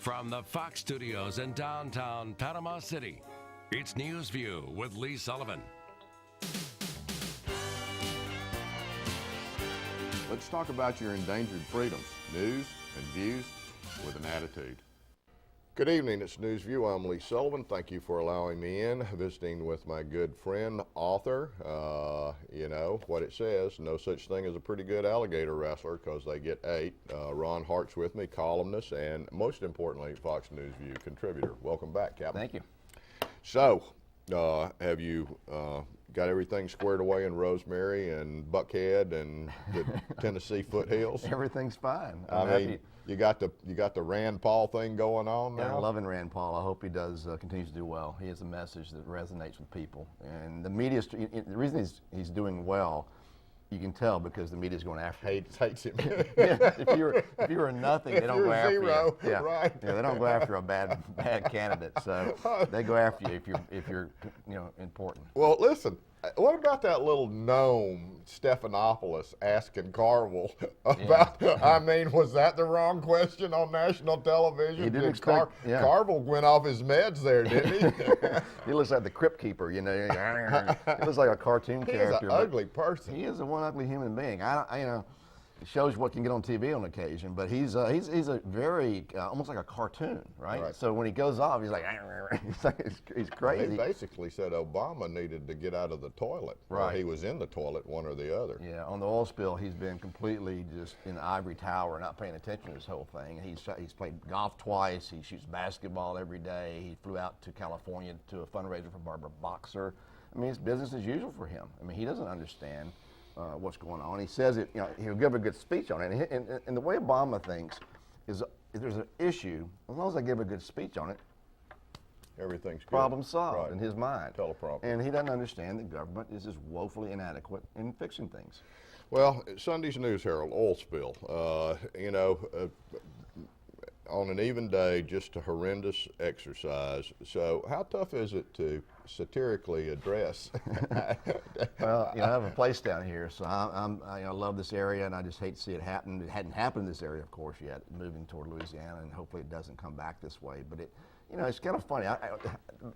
From the Fox Studios in downtown Panama City, it's News View with Lee Sullivan. Let's talk about your endangered freedoms, news and views with an attitude. Good evening, it's News View. I'm Lee Sullivan. Thank you for allowing me in, visiting with my good friend, author. You know what it says, no such thing as a pretty good alligator wrestler because they get ate. Ron Hart's with me, columnist, and most importantly, Fox News View contributor. Welcome back, Captain. Thank you. So, have you got everything squared away in Rosemary and Buckhead and the Tennessee foothills? Everything's fine. I mean, you got the Rand Paul thing going on now? I'm loving Rand Paul. I hope he does continues to do well. He has a message that resonates with people, and the media. The reason he's doing well, you can tell because the media's going after him. Hates him. Yeah, if you were nothing, they don't go after zero, you. Yeah, right. Yeah, they don't go after a bad candidate. So they go after you if you're important. Well, listen. What about that little gnome, Stephanopoulos, asking Carville about, I mean, was that the wrong question on national television? He didn't expect, Carville went off his meds there, didn't he? He looks like the Crypt Keeper, you know. He looks like a cartoon character. He's an ugly person. He is a one ugly human being. It shows what can get on TV on occasion, but he's a very almost like a cartoon, right? So when he goes off, he's like he's crazy. He basically said Obama needed to get out of the toilet. Right. He was in the toilet, one or the other. Yeah, on the oil spill, he's been completely just in the ivory tower, not paying attention to this whole thing. He's played golf twice. He shoots basketball every day. He flew out to California to a fundraiser for Barbara Boxer. I mean, it's business as usual for him. I mean, he doesn't understand what's going on. He says it, he'll give a good speech on it. And the way Obama thinks is if there's an issue, as long as I give a good speech on it, everything's good. Problem solved in his mind. Teleprompter. And he doesn't understand that government is just woefully inadequate in fixing things. Well, Sunday's News Herald, oil spill. On an even day, just a horrendous exercise. So how tough is it to satirically address? Well, I have a place down here, so I love this area, and I just hate to see it happen. It hadn't happened in this area, of course, yet, moving toward Louisiana, and hopefully it doesn't come back this way. But it's kind of funny.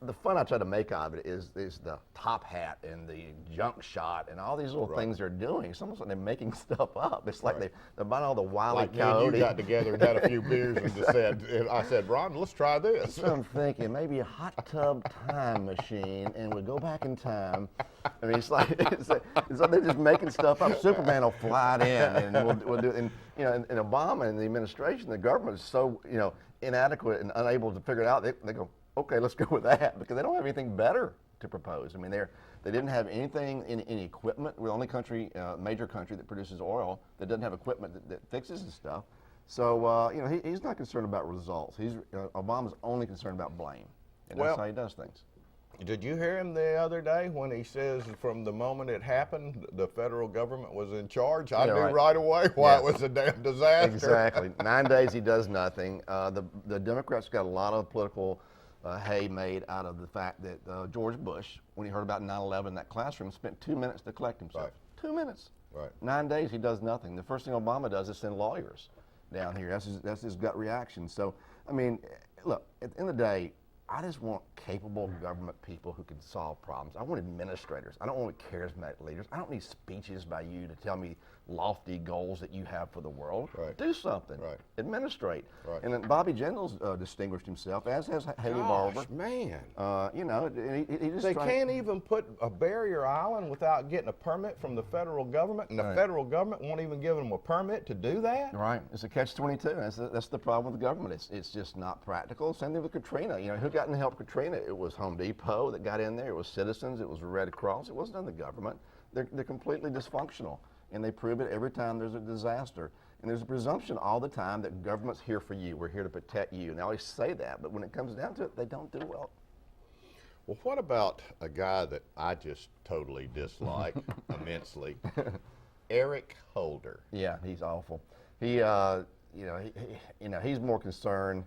The fun I try to make of it is the top hat and the junk shot and all these little things they're doing. It's almost like they're making stuff up. It's like they're buying all the Wile E. Coyote. You got together and had a few beers and just I said, Ron, let's try this. So I'm thinking maybe a hot tub time machine, and we go back in time. I mean, it's like they're just making stuff up. Superman will fly it in, and we'll do it. And and Obama and the administration, the government is so inadequate and unable to figure it out. They go, okay, let's go with that, because they don't have anything better to propose. I mean, they didn't have anything in any equipment. We're the only country, major country that produces oil that doesn't have equipment that fixes this stuff. So he's not concerned about results. Obama's only concerned about blame, and that's how he does things. Did you hear him the other day when he says from the moment it happened, the federal government was in charge? I knew right away why it was a damn disaster. Exactly. 9 days he does nothing. The Democrats got a lot of political hay made out of the fact that George Bush, when he heard about 9/11 in that classroom, spent 2 minutes to collect himself. Right. 2 minutes. Right. 9 days he does nothing. The first thing Obama does is send lawyers down here. That's his gut reaction. So, I mean, look, at the end of the day, I just want capable government people who can solve problems. I want administrators. I don't want charismatic leaders. I don't need speeches by you to tell me lofty goals that you have for the world. Right. Do something. Right. Administrate. Right. And then Bobby Jindal's distinguished himself, as has Haley Barbour. Man. He just They can't even put a barrier island without getting a permit from the federal government, and the federal government won't even give them a permit to do that? Right. It's a catch-22. That's the problem with the government. It's just not practical. Same thing with Katrina. Who got in to help Katrina? It was Home Depot that got in there. It was citizens. It was Red Cross. It wasn't the government. They're completely dysfunctional, and they prove it every time there's a disaster. And there's a presumption all the time that government's here for you. We're here to protect you. And they always say that, but when it comes down to it, they don't do well. Well, what about a guy that I just totally dislike immensely, Eric Holder? Yeah, he's awful. He's more concerned.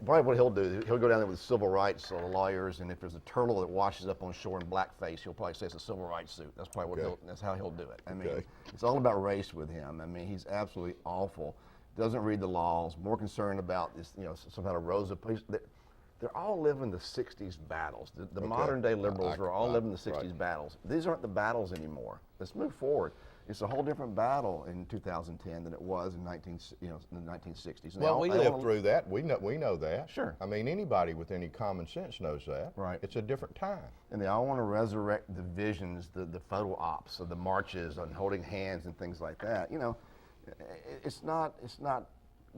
Probably what he'll do, he'll go down there with civil rights lawyers, and if there's a turtle that washes up on shore in blackface, he'll probably say it's a civil rights suit. That's probably what that's how he'll do it. I mean, it's all about race with him. I mean, he's absolutely awful. doesn't read the laws, more concerned about this, some kind of Rosa. They're all living the 60s battles. The modern day liberals are all living the 60s battles. These aren't the battles anymore. Let's move forward. It's a whole different battle in 2010 than it was in the 1960s. And well, we lived through that. We know that. Sure. I mean, anybody with any common sense knows that. Right. It's a different time. And they all want to resurrect the visions, the photo ops of the marches and holding hands and things like that. It's not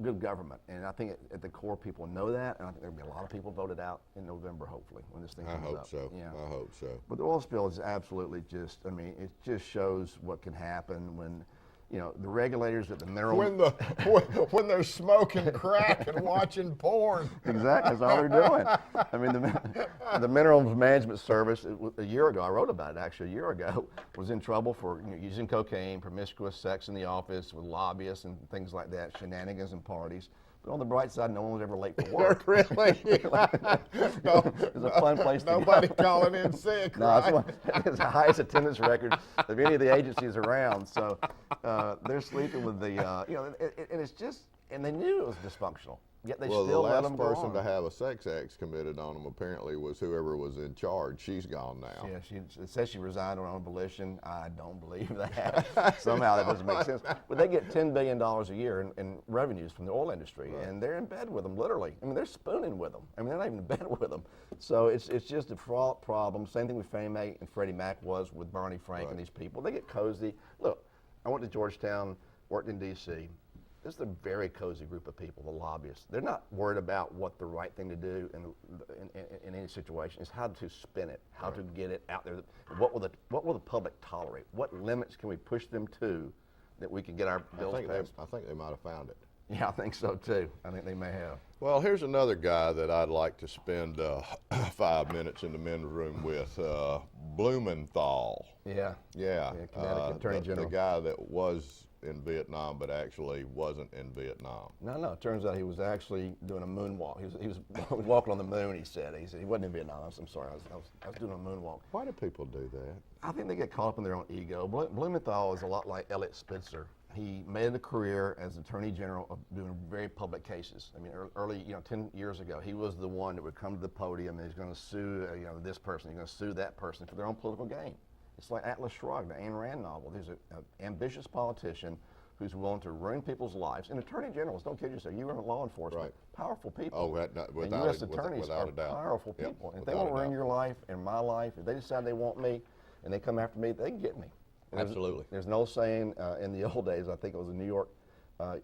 good government, and I think at the core people know that, and I think there'll be a lot of people voted out in November, hopefully, when this thing comes up. I hope so. Yeah. I hope so. But the oil spill is absolutely it just shows what can happen when, the regulators at the mineral... When they're smoking crack and watching porn. Exactly, that's all they're doing. I mean, the Minerals Management Service, a year ago, I wrote about it actually a year ago, was in trouble for using cocaine, promiscuous sex in the office with lobbyists and things like that, shenanigans and parties. But on the bright side, no one was ever late for work. Really? It's a fun place to go. Nobody calling in sick, right? It's the highest attendance record of any of the agencies around. So they're sleeping with the, and it's just, and they knew it was dysfunctional. Yet they still let them go on. The last person to have a sex act committed on them apparently was whoever was in charge. She's gone now. Yeah, it says she resigned on her own volition. I don't believe that. Somehow that doesn't make sense. But they get $10 billion a year in revenues from the oil industry, and they're in bed with them, literally. I mean, they're spooning with them. I mean, they're not even in bed with them. So it's just a fraught problem. Same thing with Fannie Mae and Freddie Mac was with Barney Frank and these people. They get cozy. Look, I went to Georgetown, worked in D.C., this is a very cozy group of people, the lobbyists. They're not worried about what the right thing to do in any situation. It's how to spin it, how to get it out there. What will the public tolerate? What limits can we push them to that we can get our bills passed? I think they might have found it. Yeah, I think so too. I think they may have. Well, here's another guy that I'd like to spend 5 minutes in the men's room with, Blumenthal. Yeah. Connecticut Attorney General. The guy that was in Vietnam, but actually wasn't in Vietnam. No. It turns out he was actually doing a moonwalk. He was walking on the moon. He said he wasn't in Vietnam. I'm sorry. I was doing a moonwalk. Why do people do that? I think they get caught up in their own ego. Blumenthal is a lot like Elliot Spitzer. He made a career as Attorney General of doing very public cases. I mean, early, 10 years ago, he was the one that would come to the podium and he's going to sue, this person. He's going to sue that person for their own political gain. It's like Atlas Shrugged, the Ayn Rand novel. There's an ambitious politician who's willing to ruin people's lives. And attorney generals, don't kid yourself, you run law enforcement, powerful people. Oh, and U.S. attorneys are powerful people. And if they want to ruin your life and my life, if they decide they want me and they come after me, they can get me. Absolutely. There's no saying in the old days, I think it was a New York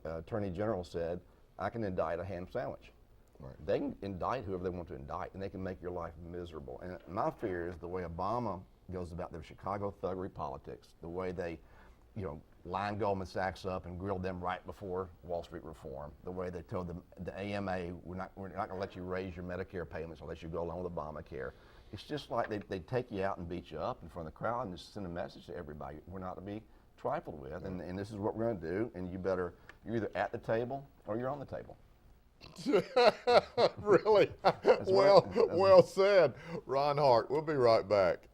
attorney general said, I can indict a ham sandwich. Right. They can indict whoever they want to indict, and they can make your life miserable. And my fear is the way Obama goes about their Chicago thuggery politics, the way they, lined Goldman Sachs up and grilled them right before Wall Street reform, the way they told the AMA, we're not going to let you raise your Medicare payments unless you go along with Obamacare. It's just like they take you out and beat you up in front of the crowd and just send a message to everybody. We're not to be trifled with, and this is what we're going to do, and you're either at the table or you're on the table. Really? Well said. Ron Hart. We'll be right back.